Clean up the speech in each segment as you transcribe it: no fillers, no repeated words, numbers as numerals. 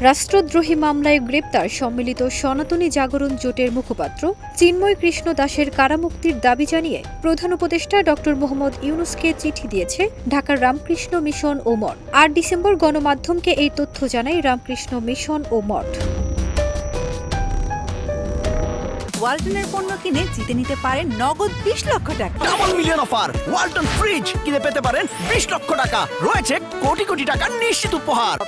রাষ্ট্রদ্রোহী মামলায় গ্রেপ্তার সম্মিলিত সনাতনী জাগরণ জোটের মুখপাত্র চিন্ময় কৃষ্ণ দাসের কারামুক্তির দাবি জানিয়ে প্রধান উপদেষ্টা ড মোহাম্মদ ইউনূসকে চিঠি দিয়েছে ঢাকার রামকৃষ্ণ মিশন ও মঠ। ৮ ডিসেম্বর গণমাধ্যমকে এই তথ্য জানায় রামকৃষ্ণ মিশন ও মঠ। ওয়ালটনের পণ্য কিনে জিতে নিতে পারেন নগদ ২০ লক্ষ টাকা। Double million offer, Walton fridge কিনে পেতে পারেন ২০ লক্ষ টাকা। রয়েছে কোটি কোটি টাকার নিশ্চিত উপহার।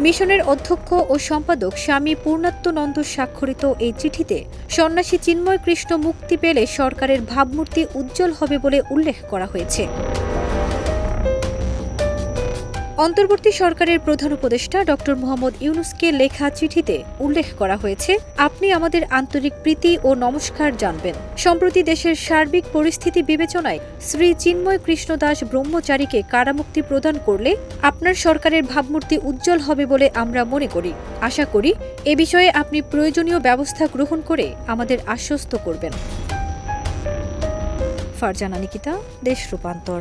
মিশনের অধ্যক্ষ ও সম্পাদক স্বামী পূর্ণাত্মনন্দ স্বাক্ষরিত এই চিঠিতে সন্ন্যাসী চিন্ময় কৃষ্ণ মুক্তি পেলে সরকারের ভাবমূর্তি উজ্জ্বল হবে বলে উল্লেখ করা হয়েছে। অন্তর্বর্তী সরকারের প্রধান উপদেষ্টা ড মোহাম্মদ ইউনূসকে লেখা চিঠিতে উল্লেখ করা হয়েছে, আপনি আমাদের আন্তরিক প্রীতি ও নমস্কার জানবেন। সম্প্রতি দেশের সার্বিক পরিস্থিতি বিবেচনায় শ্রী চিন্ময় কৃষ্ণ দাস ব্রহ্মচারীকে কারামুক্তি প্রদান করলে আপনার সরকারের ভাবমূর্তি উজ্জ্বল হবে বলে আমরা মনে করি। আশা করি এ বিষয়ে আপনি প্রয়োজনীয় ব্যবস্থা গ্রহণ করে আমাদের আশ্বস্ত করবেন। ফারজানা নিকিতা, দেশ রূপান্তর।